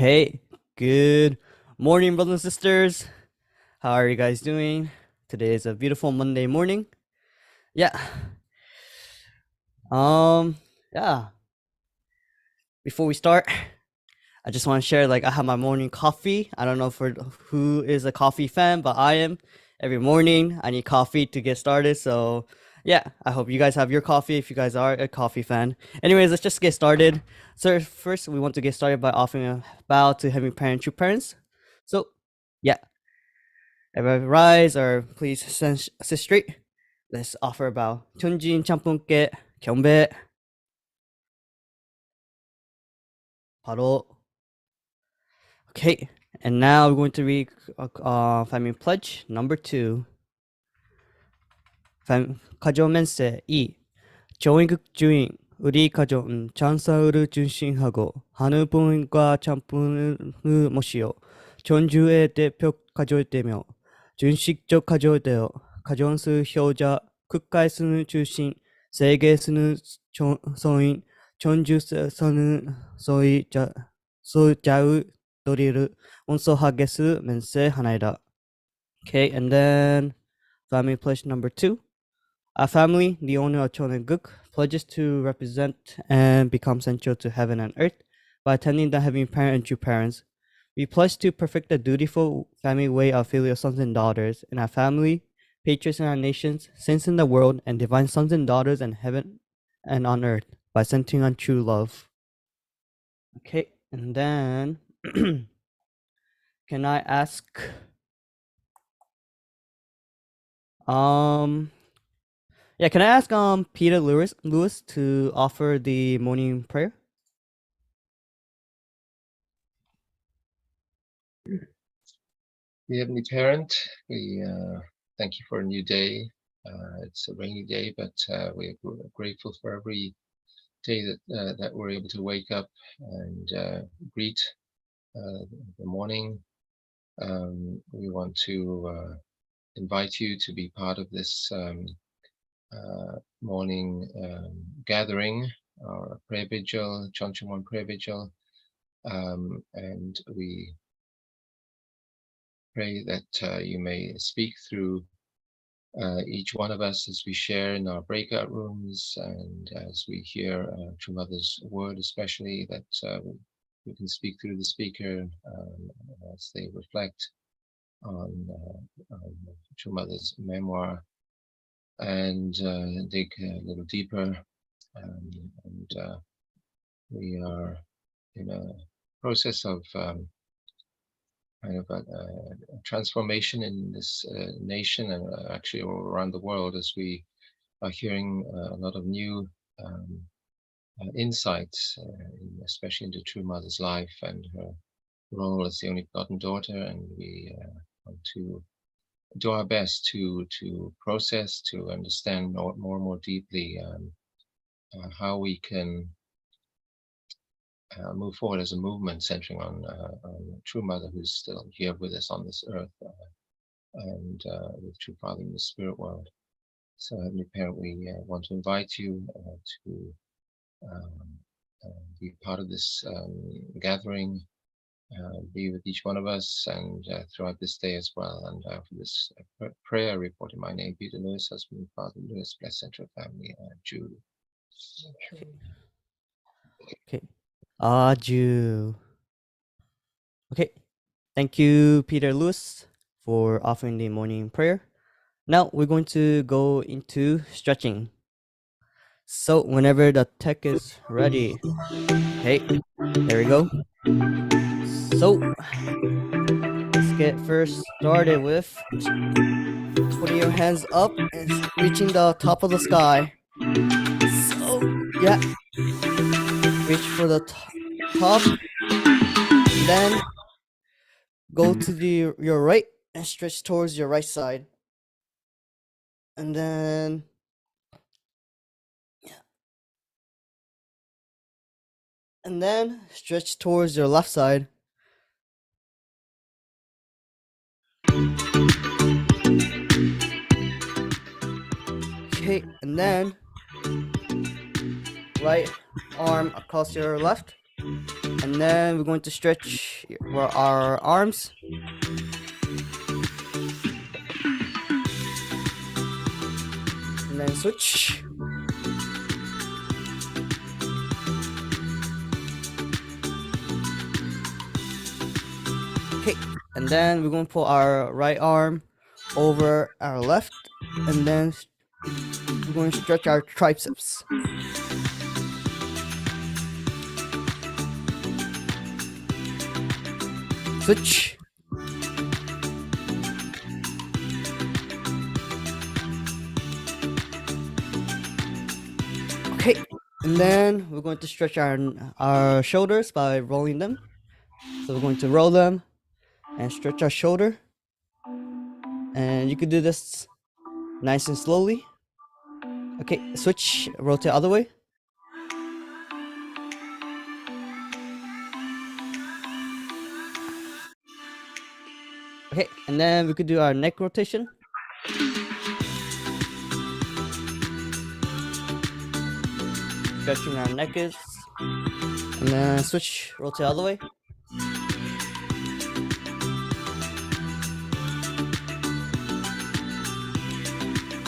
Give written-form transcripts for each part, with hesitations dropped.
Hey, good morning, brothers and sisters. How are you guys doing? Today is a beautiful Monday morning. Yeah. Yeah. Before we start, I just want to share I have my morning coffee. I don't know for who is a coffee fan, but I am. Every morning I need coffee to get started. So, yeah, I hope you guys have your coffee if you guys are a coffee fan. Anyways, let's just get started. So, first we want to get started by offering a bow to Heavenly Parent, true parents. So, yeah, everybody rise or please sit straight. Let's offer a bow. 천지인 참분께 경배. 바로. Okay, and now we're going to read family pledge number 2. 가족멘세 2. 조인극 주인 우리 가족은 장사를 중심하고 하늘 부모님과 참분을 모시어 전주의 대표 가족되며 준식적 가족되어 가정수 효자 국가에서는 주신 세계에서는 소인 전주에서는 소자의 도리를 온소하게스 맹세하나이다. Okay, and then family pledge number 2. Our family, the owner of Cheon and Guk, pledges to represent and become central to heaven and earth by attending the Heavenly Parent and True Parents. We pledge to perfect the dutiful family way of filial sons and daughters in our family, patriots in our nations, saints in the world, and divine sons and daughters in heaven and on earth by centering on true love. Okay, and then can I ask can I ask Peter Lewis to offer the morning prayer? Dear Heavenly Parent, we thank you for a new day. It's a rainy day, but we're grateful for every day that we're able to wake up and greet the morning. We want to invite you to be part of this morning gathering, our prayer vigil, Cheon prayer vigil, and we pray that you may speak through each one of us as we share in our breakout rooms and as we hear True Mother's word, especially that we can speak through the speaker as they reflect on True Mother's memoir and dig a little deeper. And we are in a process of kind of a transformation in this nation and actually all around the world as we are hearing a lot of new insights, especially into True Mother's life and her role as the only begotten daughter. And we want to do our best to process, to understand more and more deeply how we can move forward as a movement centering on True Mother, who's still here with us on this earth, and with True Father in the spirit world. So, Heavenly Parent, we want to invite you to be part of this gathering, be with each one of us, and throughout this day as well. And for this prayer, report in my name, Peter Lewis, husband, Father Lewis, blessed central family, Jude. Okay. Aju. Okay. Thank you, Peter Lewis, for offering the morning prayer. Now we're going to go into stretching. So whenever the tech is ready. Okay, there we go. So let's get first started with putting your hands up and reaching the top of the sky. So yeah, reach for the top, then go to your right and stretch towards your right side, and then stretch towards your left side. Okay, and then right arm across your left, and then we're going to stretch our arms. And then switch. Okay, and then we're going to pull our right arm over our left, and then we're going to stretch our triceps. Switch. Okay, and then we're going to stretch our shoulders by rolling them. So we're going to roll them and stretch our shoulder. And you can do this nice and slowly. Okay, switch, rotate other way. Okay, and then we could do our neck rotation. Stretching our neck is. And then switch, rotate other way.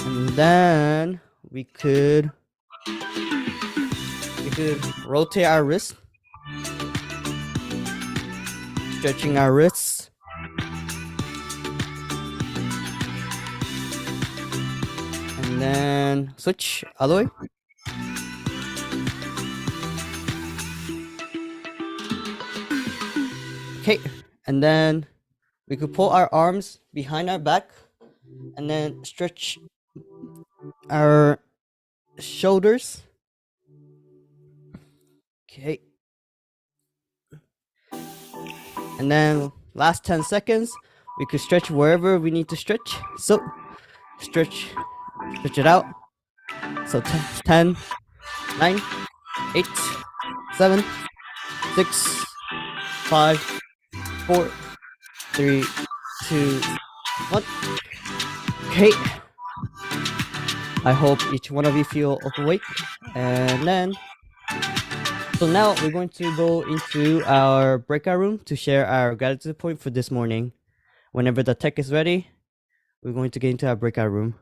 And then we could rotate our wrist, stretching our wrists. And then switch other way. Okay, and then we could pull our arms behind our back and then stretch our shoulders. Okay. And then last 10 seconds, we could stretch wherever we need to stretch. So stretch it out. So 10, 9, 8, 7, 6, 5, 4, 3, 2, 1. Okay. I hope each one of you feel awake. And then, so now we're going to go into our breakout room to share our gratitude point for this morning. Whenever the tech is ready, we're going to get into our breakout room.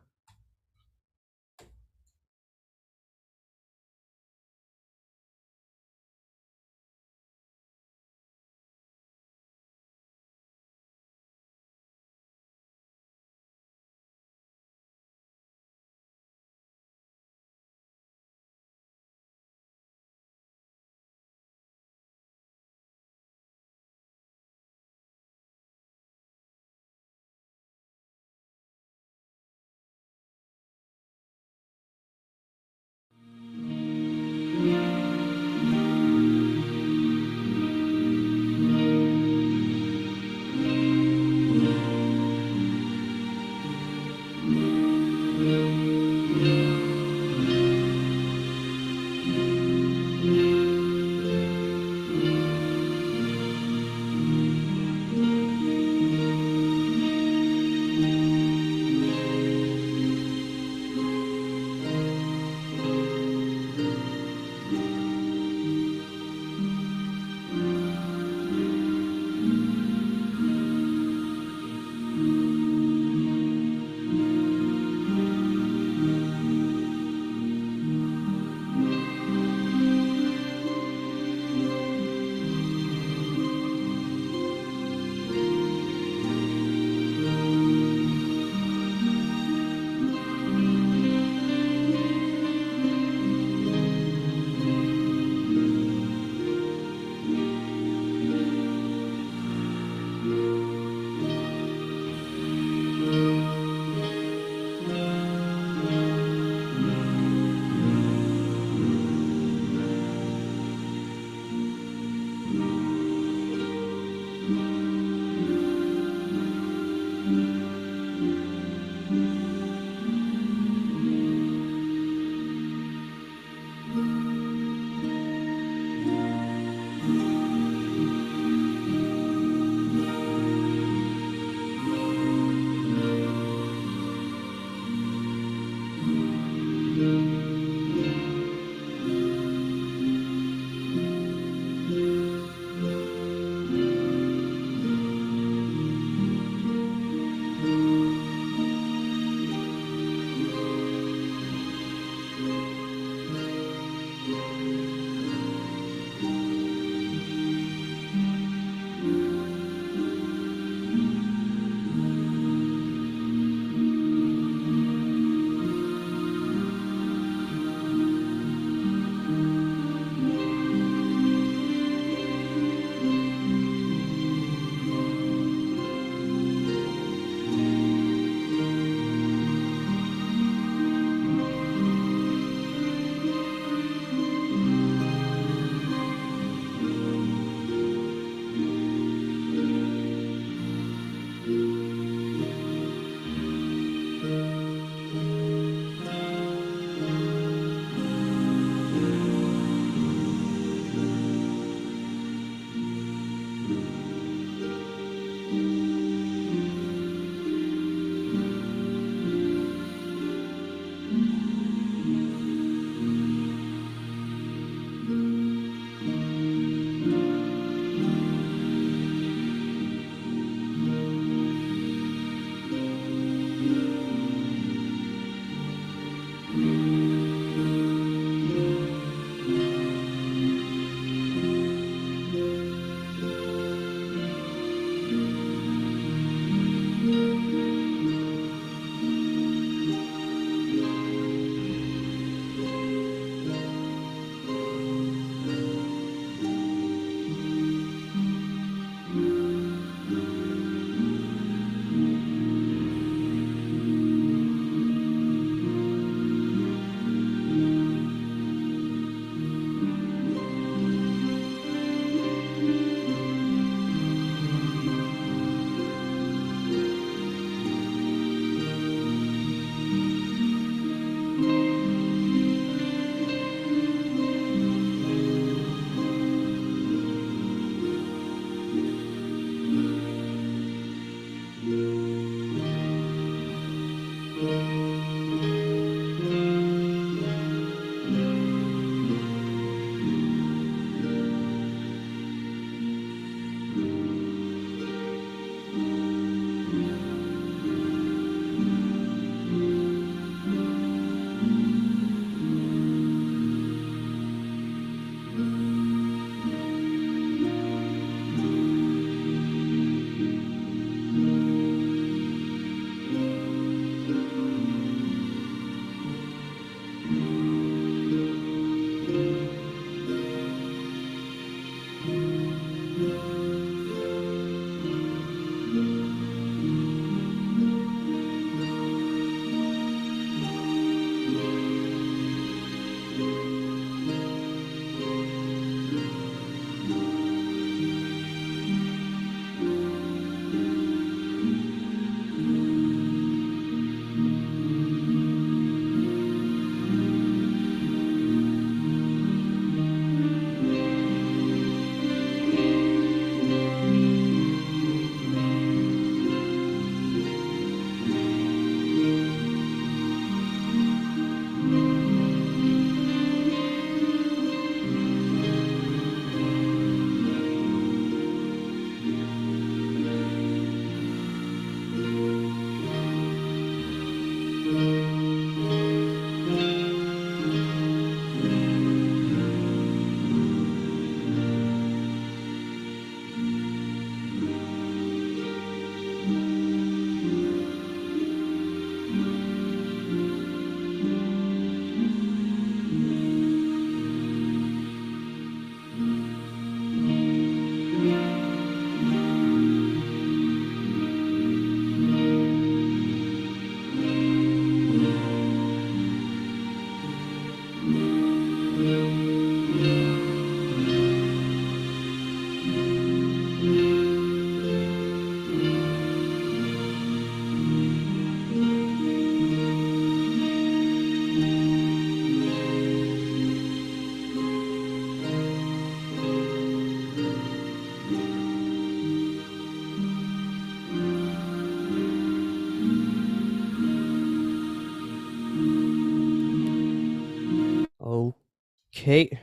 Okay.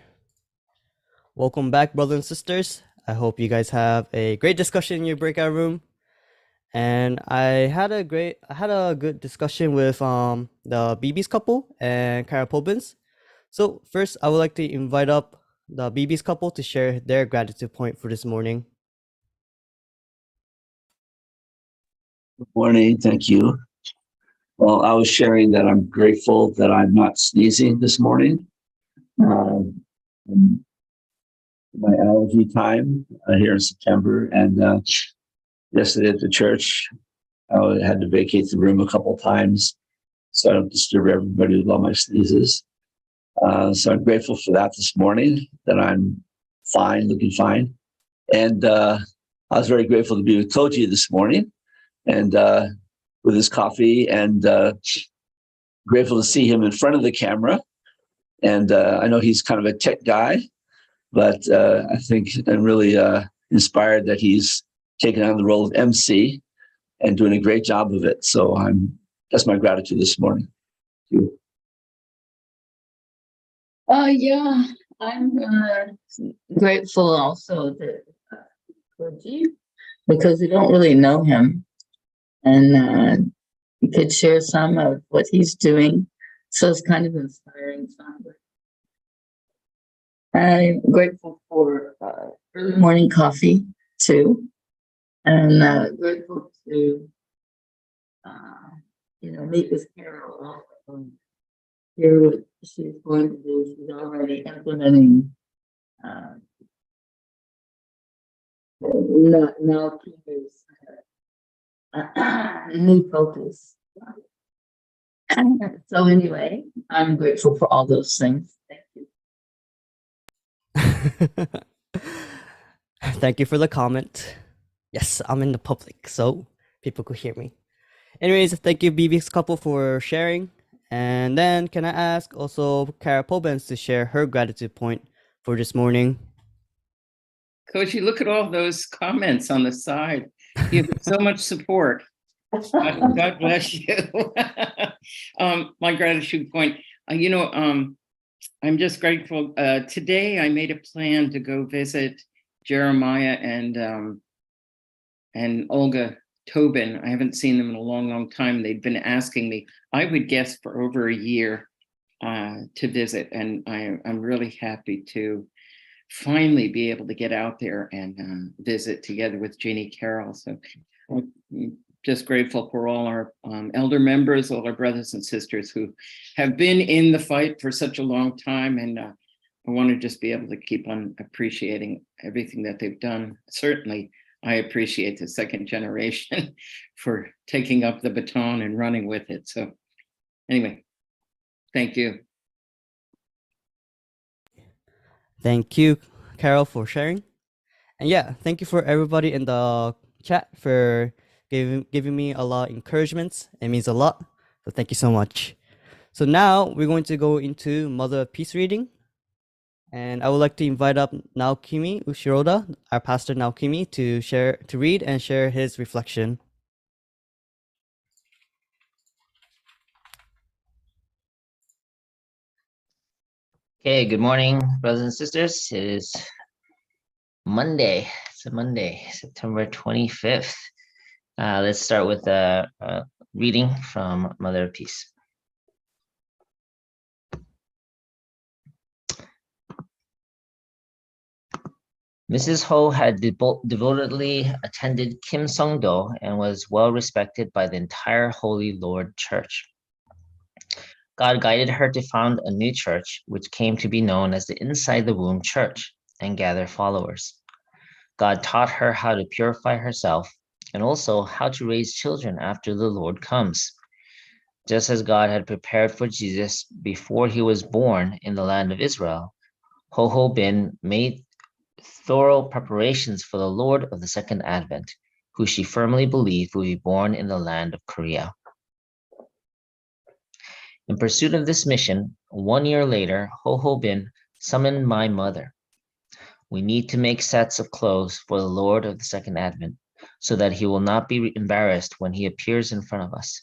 Welcome back, brothers and sisters. I hope you guys have a great discussion in your breakout room. And I had a good discussion with the BB's couple and Kara Pobins. So first, I would like to invite up the BB's couple to share their gratitude point for this morning. Good morning. Thank you. Well, I was sharing that I'm grateful that I'm not sneezing this morning. My allergy time here in September, and yesterday at the church, I had to vacate the room a couple times so I don't disturb everybody with all my sneezes. So I'm grateful for that this morning, that I'm fine, looking fine. And I was very grateful to be with Koji this morning and with his coffee, and grateful to see him in front of the camera. And I know he's kind of a tech guy, but I think I'm really inspired that he's taken on the role of MC and doing a great job of it. So that's my gratitude this morning. Thank you. Yeah, I'm grateful also for you, because we don't really know him, and you could share some of what he's doing. So it's kind of inspiring. I'm grateful for early morning coffee too, and grateful to meet with Carol. Hear what she's going to do. She's already implementing now Peter's new focus. So anyway, I'm grateful for all those things. Thank you. Thank you for the comment. Yes, I'm in the public, so people could hear me. Anyways, thank you, BB's couple, for sharing. And then, can I ask also Kara Pobens to share her gratitude point for this morning? Coach, you look at all those comments on the side. You have so much support. God bless you. My gratitude point. I'm just grateful. Today, I made a plan to go visit Jeremiah and Olga Tobin. I haven't seen them in a long, long time. They'd been asking me, I would guess, for over a year to visit. And I'm really happy to finally be able to get out there and visit together with Jeannie Carroll. So I'm just grateful for all our elder members, all our brothers and sisters who have been in the fight for such a long time. And I want to just be able to keep on appreciating everything that they've done. Certainly, I appreciate the second generation for taking up the baton and running with it. So anyway, thank you. Thank you, Carol, for sharing. And yeah, thank you for everybody in the chat for giving me a lot of encouragements. It means a lot. So thank you so much. So now we're going to go into Mother of Peace reading. And I would like to invite up Naokimi Ushiroda, our pastor Naokimi, to read and share his reflection. Okay, good morning, brothers and sisters. It is Monday. It's a Monday, September 25th. Let's start with a reading from Mother of Peace. Mrs. Ho had devotedly attended Kim Song-do and was well respected by the entire Holy Lord Church. God guided her to found a new church, which came to be known as the Inside the Womb Church, and gather followers. God taught her how to purify herself and also how to raise children after the Lord comes. Just as God had prepared for Jesus before he was born in the land of Israel, Ho Ho Bin made thorough preparations for the Lord of the Second Advent, who she firmly believed would be born in the land of Korea. In pursuit of this mission, 1 year later, Ho Ho Bin summoned my mother. We need to make sets of clothes for the Lord of the Second Advent, so that he will not be embarrassed when he appears in front of us.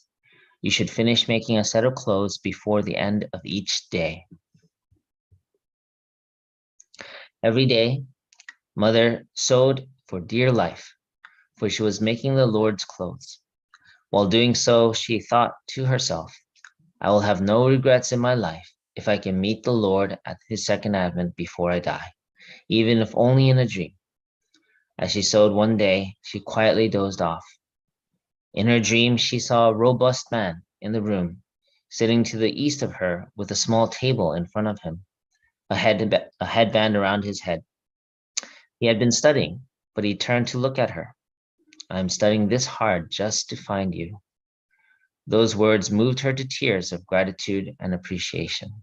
You should finish making a set of clothes before the end of each day. Every day, Mother sewed for dear life, for she was making the Lord's clothes. While doing so, she thought to herself, I will have no regrets in my life if I can meet the Lord at his second advent before I die, even if only in a dream. As she sewed one day, she quietly dozed off. In her dream, she saw a robust man in the room, sitting to the east of her with a small table in front of him, a headband around his head. He had been studying, but he turned to look at her. I'm studying this hard just to find you. Those words moved her to tears of gratitude and appreciation.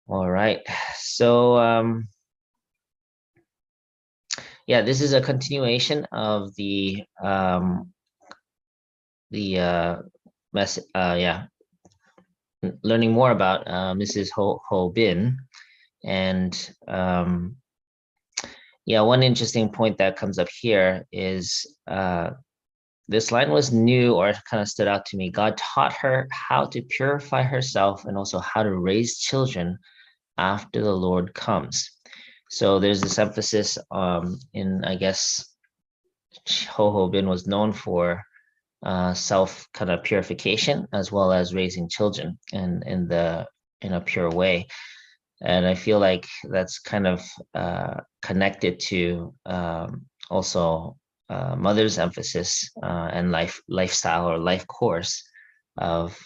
All right. So, yeah, this is a continuation of the learning more about Mrs. Ho Bin. And yeah, one interesting point that comes up here is this line was new, or kind of stood out to me. God taught her how to purify herself and also how to raise children after the Lord comes. So there's this emphasis in, I guess, Ho Bin was known for self kind of purification as well as raising children in a pure way. And I feel like that's kind of connected to also Mother's emphasis and lifestyle or life course of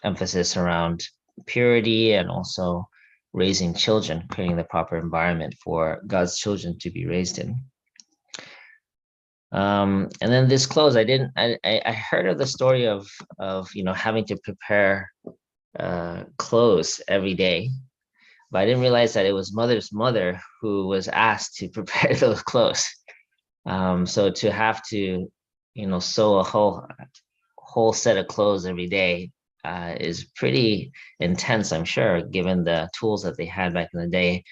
emphasis around purity and also raising children, creating the proper environment for God's children to be raised in. And then this close, I heard of the story of having to prepare clothes every day, but I didn't realize that it was Mother's mother who was asked to prepare those clothes. So to have to, sew a whole set of clothes every day is pretty intense, I'm sure, given the tools that they had back in the day.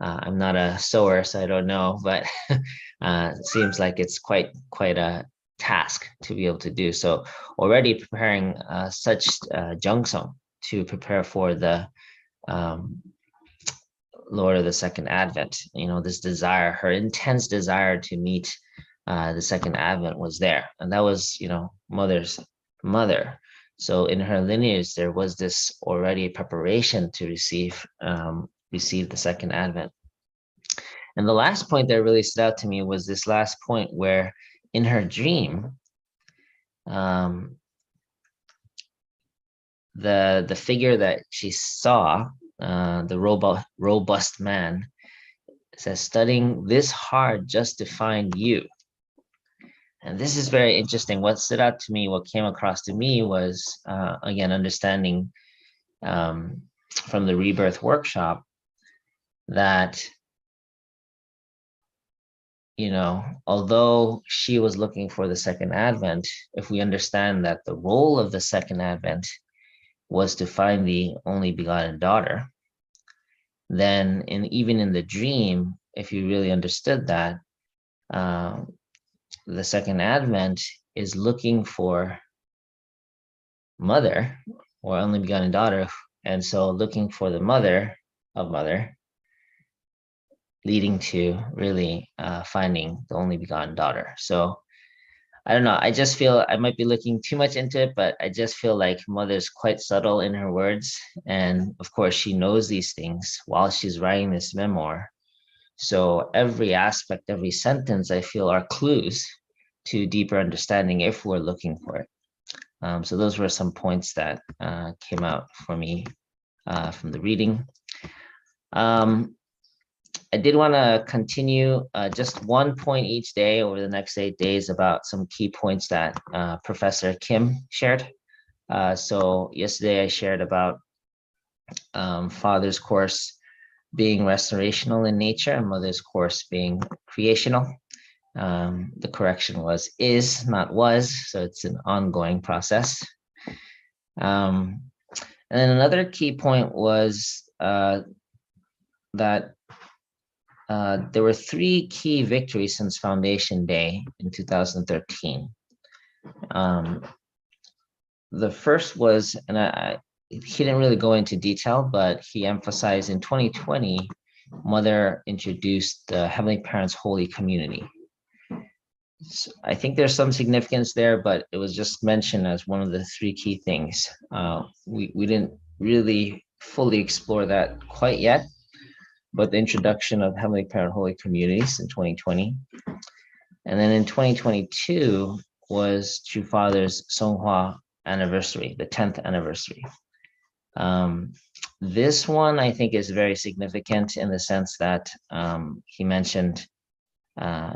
I'm not a sewer, so I don't know, but it seems like it's quite a task to be able to do. So already preparing such jungsung to prepare for the Lord of the Second Advent, this desire, her intense desire to meet the Second Advent was there, and that was, Mother's mother. So in her lineage, there was this already preparation to receive the Second Advent. And the last point that really stood out to me was this last point where in her dream, the figure that she saw, the robust man, says, studying this hard just to find you. And this is very interesting. What stood out to me, what came across to me was, again, understanding from the Rebirth workshop that, although she was looking for the Second Advent, if we understand that the role of the Second Advent was to find the only begotten daughter, then even in the dream, if you really understood that, the Second Advent is looking for Mother or only begotten daughter, and so looking for the mother of Mother, leading to really finding the only begotten daughter. So I don't know. I just feel I might be looking too much into it, but I just feel like Mother's quite subtle in her words. And of course, she knows these things while she's writing this memoir. So every aspect, every sentence, I feel are clues to deeper understanding if we're looking for it. So those were some points that came out for me from the reading. I did want to continue just one point each day over the next 8 days about some key points that Professor Kim shared. So yesterday I shared about Father's course being restorational in nature and Mother's course being creational. The correction was is, not was, so it's an ongoing process. And then another key point was that there were 3 key victories since Foundation Day in 2013. The first was, and he didn't really go into detail, but he emphasized in 2020, Mother introduced the Heavenly Parents Holy Community. So I think there's some significance there, but it was just mentioned as one of the three key things. We didn't really fully explore that quite yet, but the introduction of Heavenly Parent Holy Communities in 2020. And then in 2022 was True Father's Songhua anniversary, the 10th anniversary. This one I think is very significant in the sense that he mentioned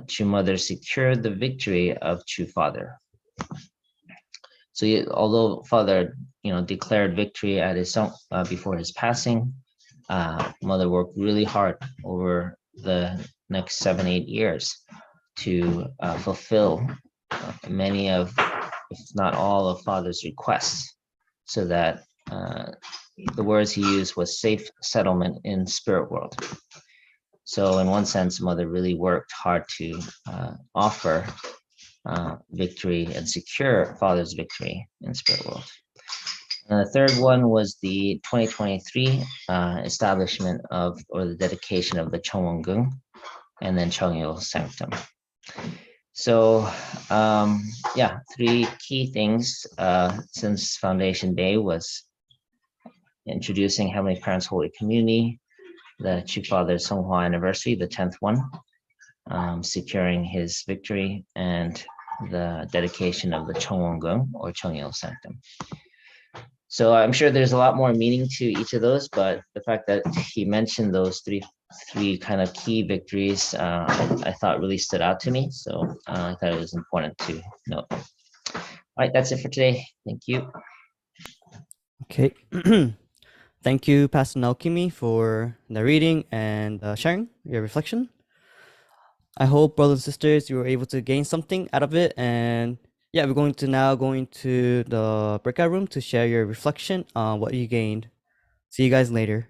True Mother secured the victory of True Father. So although Father, declared victory at his before his passing, Mother worked really hard over the next 7-8 years to fulfill many of, if not all, of Father's requests, so that the words he used was safe settlement in spirit world. So in one sense, Mother really worked hard to offer victory and secure Father's victory in spirit world. And the third one was the 2023 establishment of, or the dedication of the Cheon, and then Cheongyul Sanctum. So three key things since Foundation Day was introducing Heavenly Parents Holy Community, the True Father Songhua anniversary, the 10th one, securing his victory, and the dedication of the Cheon or Cheongyul Sanctum. So I'm sure there's a lot more meaning to each of those, but the fact that he mentioned those three kind of key victories, I thought really stood out to me. So I thought it was important to note. All right, that's it for today. Thank you. Okay. Thank you, Pastor Naokimi, for the reading and sharing your reflection. I hope, brothers and sisters, you were able to gain something out of it. And yeah, we're going to now go into the breakout room to share your reflection on what you gained. See you guys later.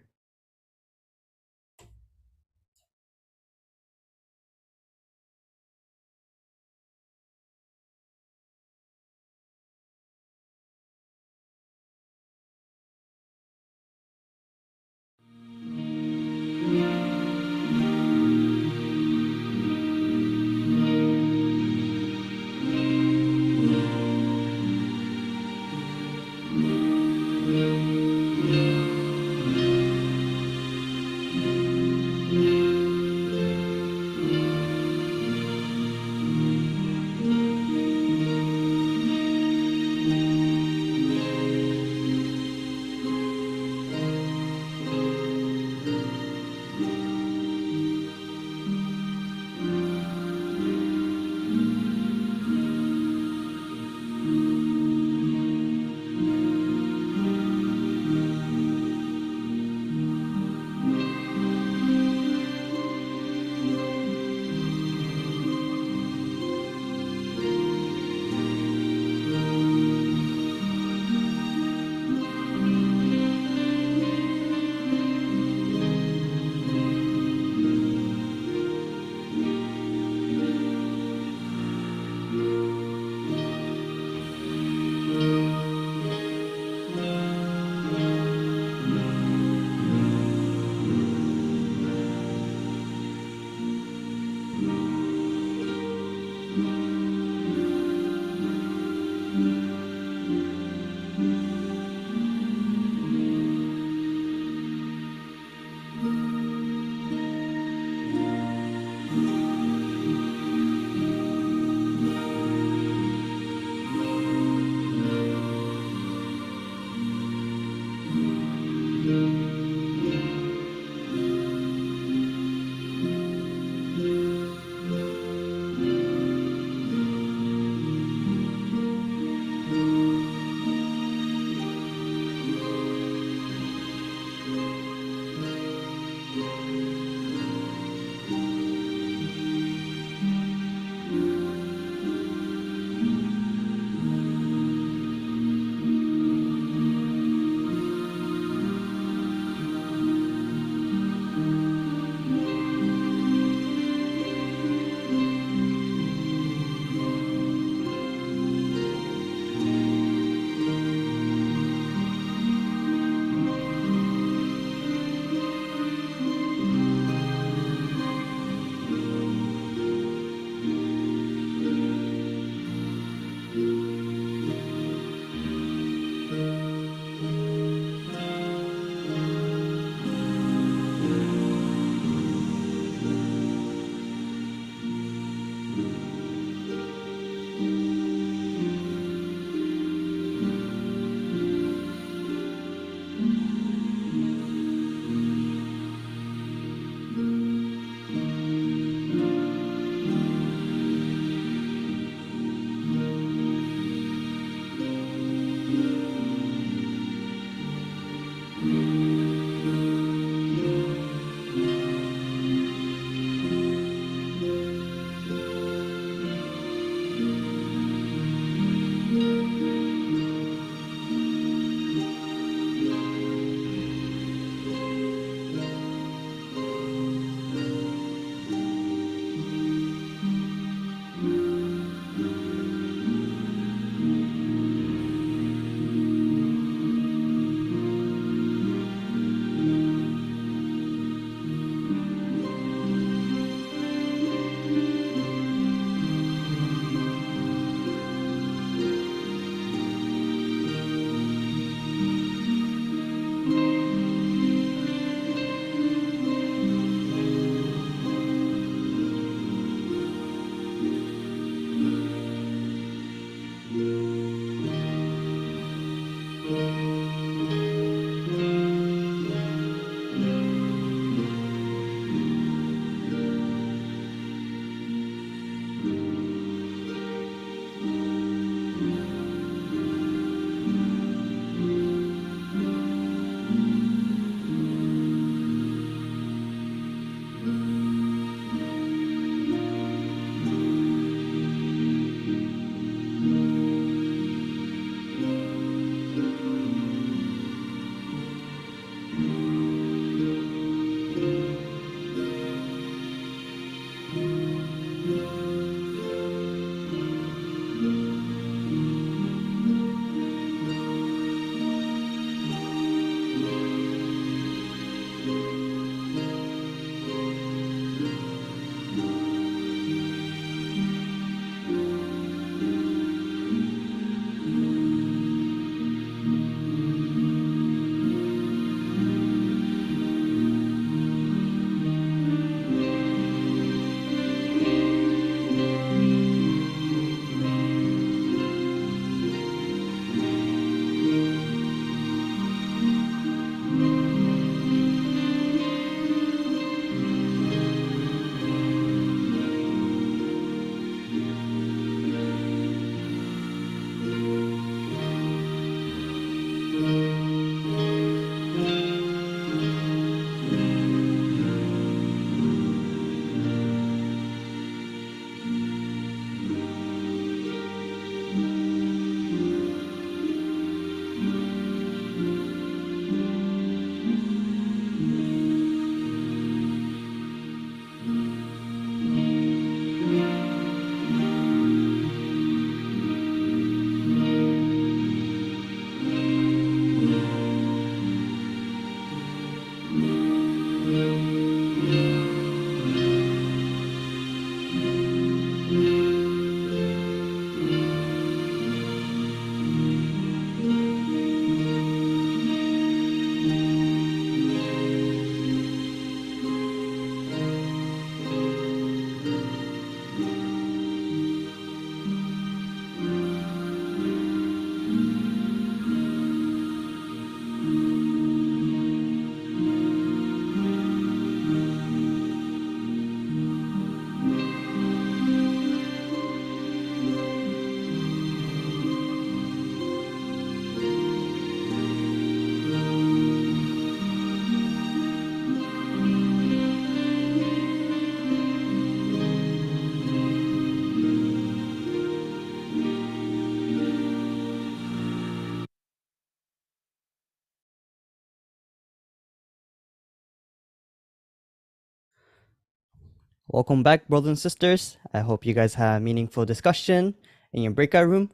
Welcome back, brothers and sisters. I hope you guys have meaningful discussion in your breakout room.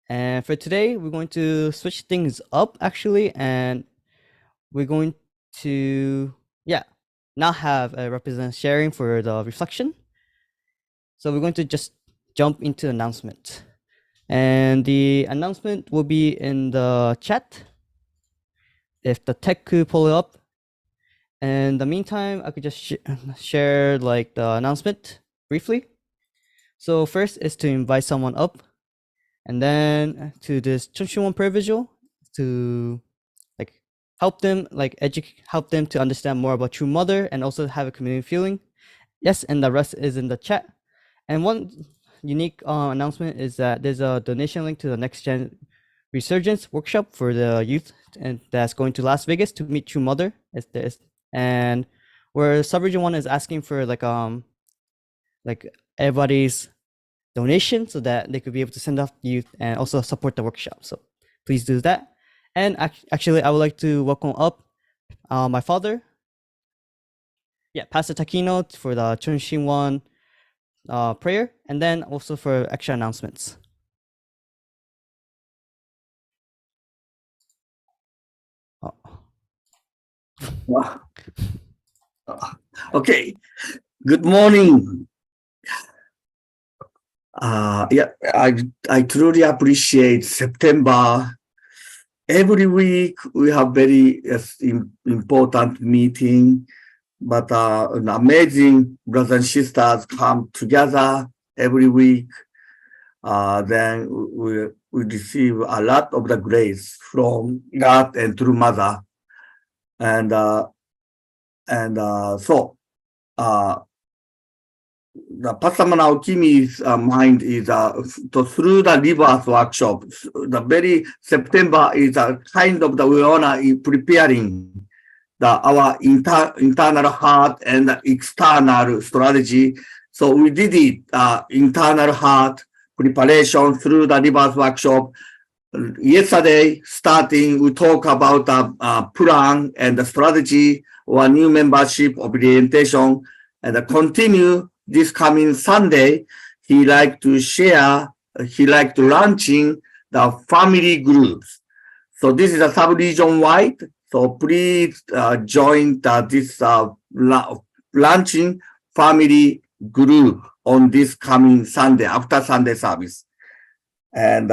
And for today, we're going to switch things up actually, and we're going to not have a representative sharing for the reflection. So we're going to just jump into announcement. And the announcement will be in the chat. If the tech could pull it up. And in the meantime, I could just share like the announcement briefly. So first is to invite someone up, and then to this Cheon prayer vigil to like help them help them to understand more about True Mother and also have a community feeling. Yes, and the rest is in the chat. And one unique announcement is that there's a donation link to the Next Gen Resurgence workshop for the youth, and that's going to Las Vegas to meet True Mother. And where Subregion 1 is asking for like everybody's donation so that they could be able to send off the youth and also support the workshop. So please do that. And actually, I would like to welcome up my father, Pastor Takino, for the Chonshin 1 prayer, and then also for extra announcements. Okay. Good morning. I truly appreciate September. Every week we have very important meeting, but an amazing brothers and sisters come together every week. Then we receive a lot of the grace from God and True Mother, and so the Pastor Manaokimi's mind is through the Rivers workshop. The very September is a kind of we wanna preparing our internal heart and the external strategy. So we did it internal heart preparation through the Rivers workshop. Yesterday, starting, we talk about the plan and the strategy or new membership orientation, and continue this coming Sunday. He like to launching the family groups. So this is a sub-region wide. So please join this launching family group on this coming Sunday after Sunday service. And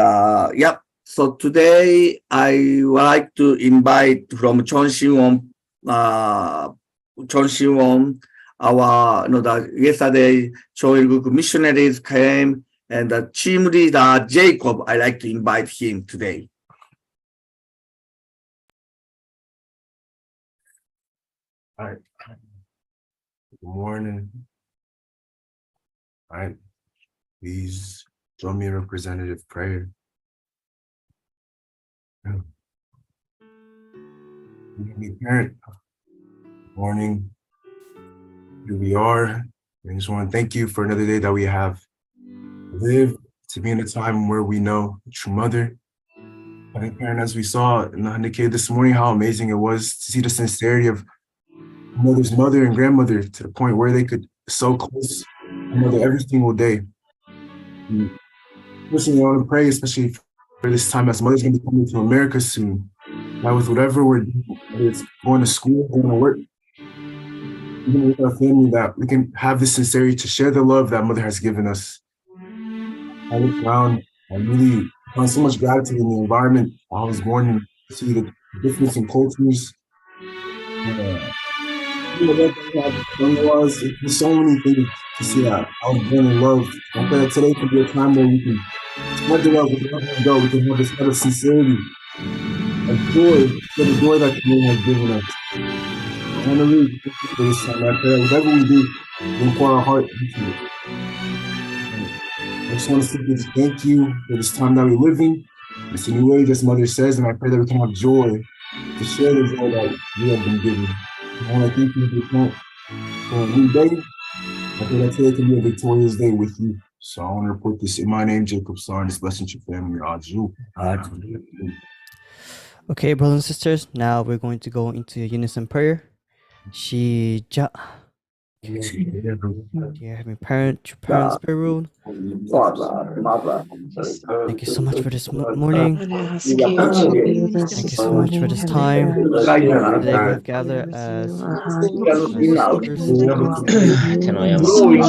so today I would like to invite from Cheon, yesterday Choilguk missionaries came, and the team leader Jacob, I like to invite him today. All right. Good morning. All right. Please join me in representative prayer. Parent. Good morning. Here we are. I just want to thank you for another day that we have lived to be in a time where we know True Mother. I think, Parent, as we saw in the Handicap this morning, how amazing it was to see the sincerity of Mother's mother and grandmother to the point where they could so close Mother every single day. Personally, I want to pray, especially for this time as Mother's going to be coming to America soon. Now, with whatever we're doing, whether it's going to school, going to work, even with our family, that we can have this sincerity to share the love that Mother has given us. I look around and really find so much gratitude in the environment I was born in, to see the difference in cultures. There's so many things to see that I was born in love. I pray that today could be a time where we can spread the love, we can have this kind of sincerity and joy, the joy that the Lord has given us. I want to really thank you for this time. I pray that whatever we do, we pour our heart into it. I just want to simply thank you for this time that we're living. It's a new age, as Mother says, and I pray that we can have joy to share the joy that we have been given. I want to thank you for a new day. I pray that today can be a victorious day with you. So I want to report this in my name, Jacob Star, and this blessing to your family. Okay, brothers and sisters, now we're going to go into unison prayer. 시작. Dear Heavenly Parent, your parents' prayer room. Thank you so much for this morning. And ask you to be with us Thank you this so much for morning, this Heavenly time. Parent. Today we have Be gathered with as you, our hearts, sisters. to walk with you, Tenoya to see mga you,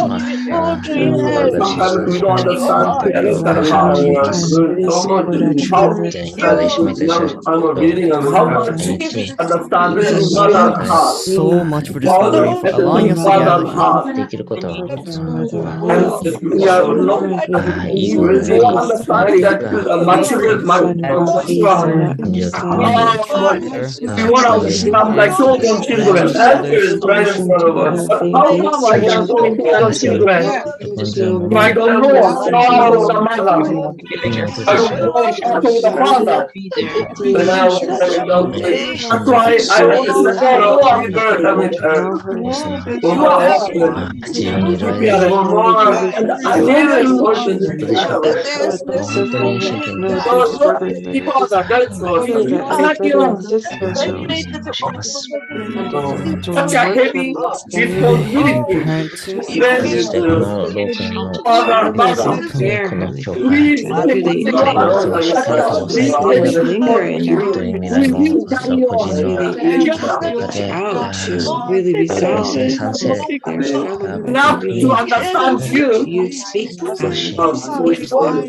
brothers and Sometimes we sisters, don't walk understand with you, the Lord heart. God, and really So much support our how trust, ating fellowship now sa I'm reading and how much community. understand because this we mother's know Thank you heart. so we much for this Father, gathering, for it is allowing the us to love mother's gather. you. heart. できることを Because our mother こ And really we are is not, so good. ういい we もの do に understand that much of it might Son come gave from for that 感じるところ understanding. に we want to 強い become like children, children. Brothers, Answer is sisters, right in front of us. But Being how big come I can go into other 始まる children? 本 to のもの I を don't know how the mother. 国を落と I し don't know how the father. And now, that's why I want to support all of her. こうしても You are excellent. 地上にいる We 間 are に more. And I really appreciate 本当でしょうか the もう本当 simple に真剣に know 感 they're 謝 struggling with people it. are very Really, that other brother and sister 感謝 who を申します such a heavy Heavenly responsibility. Parent, そしてこのロープの Father, really is mother, 本当に unfair, この Heavenly 教 Father, 会 please to really ロープをしっかりと押さえてい let た it だく linger in their という heart. 未来も個人の Really 中 reach で out to really これを resolve 生産性 their struggle with enough and to really understand let you. you speak少し speak to our お hearts, 互い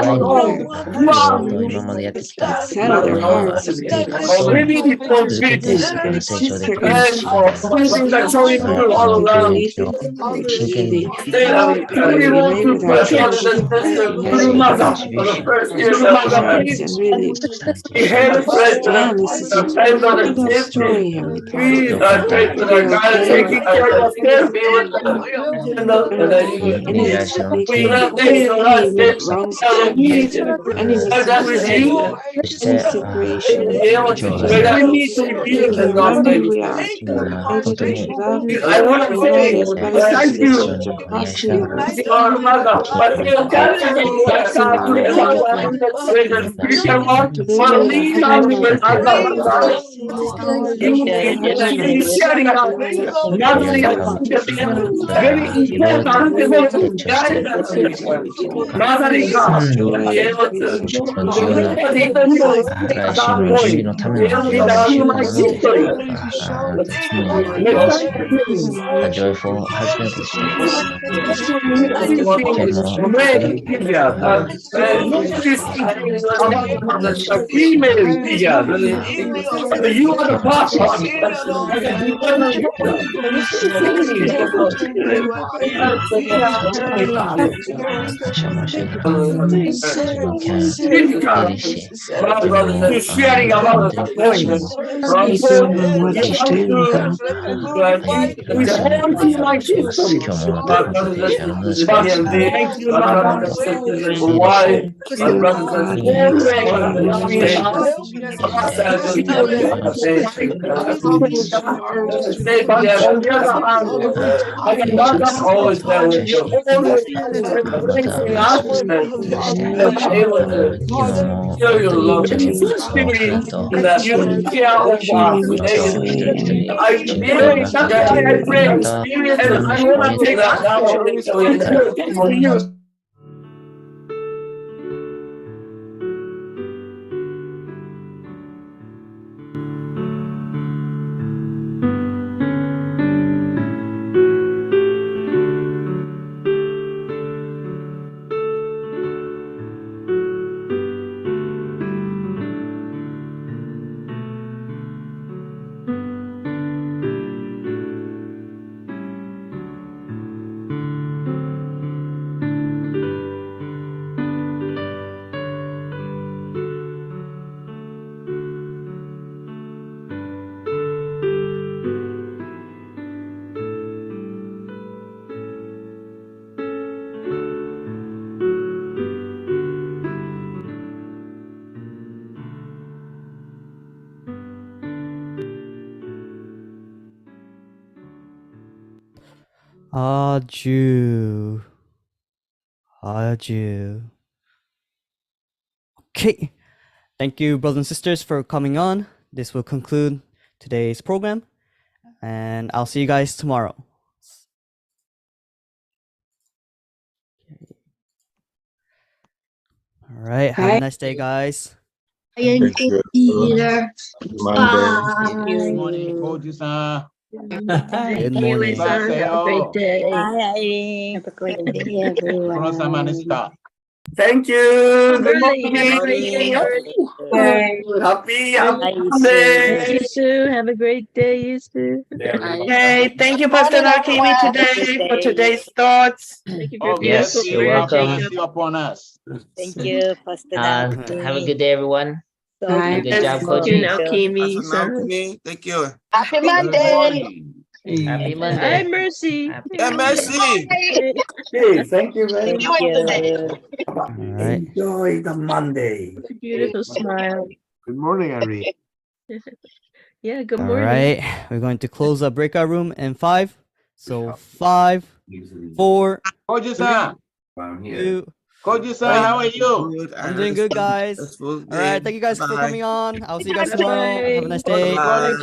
Heavenly に Father. いろいろと今までやってきた Settle こ their の hearts, やっていくことを Heavy 続けて responsibility. この成長できる their よう And に願い something that's showing この through こ all の教 around. 育を真剣に They really want unite to with our put brothers church, and sisters unite through with our mother for the first year of hearts, and the really we had a friend to stand this the friend of the incredible safety. story, Heavenly Father. We are grateful that God is taking care of us. Care be with them. And then you 未来者の we 金 have things on our lips. Wrongs Elohim. any And that with you. misunderstanding, そし any て separation, Where that we to be we can in our remember who faith. we are. 本当に We love you. I want to We know say there's brothers and thank sisters 非常 you. にお願い across し the ながら earth. Our mother, but we are carrying the spiritual one, but lean on me with Allah. You sharing out nothing very いろいろと important 成長している Mother God, もちろん重要な来週の準備のための1週間なのであなたと共にいますように A joyful husband として剣も本当に female figure. You are the papa. 感謝申し上げます自分剣整理し You're sharing about the points. Speaking on what to do, God. With all my children. 今日もまた本当に主の主が Thank you, my brothers and sisters, for why my brothers and sisters. On the other hand, I cannot always tell you. またお話をして今も本当に女性の人と Sharing with us 一人一人 I really, that's why I pray. また And I want to take that now. Adieu. Adieu. Okay. Thank you, brothers and sisters, for coming on. This will conclude today's program, and I'll see you guys tomorrow. All right. Have a nice day, guys. Thank you. Peter. Monday. Bye. morning, Koji-san. Good Thank you, morning. Lisa. Have a great day. Bye, Irene. Have a great day, everyone. ご苦労様でした。 Thank you. Good Really, have a great day. morning. Happy Bye, Monday. Thank you, Sue. Have a great day, you Sue. Okay, thank you, Pastor Nakimi, today for today's thoughts. Thank you for Oh, Yes, beautiful you're prayer, welcome. bless Jacob. you upon us. Thank you, Pastor Nakimi. Have a good day, everyone. So Bye. Good job, Thank you, Koji. Naokimi. Thank you. Happy Good Monday. morning. Happy Hi, Monday. Mercy. Happy Yeah, Monday. Mercy. Hey, thank you very Thank much. you. All right. Enjoy the Monday. Beautiful smile. Good morning, Irene. Yeah, good All morning. right. We're going to close the breakout room in 5. So 5, 4, Koji-san. 2. Koji-san, how are you? I'm doing good, guys. All right. Thank you guys for coming on. I'll see you guys tomorrow. Have a nice day. Everybody,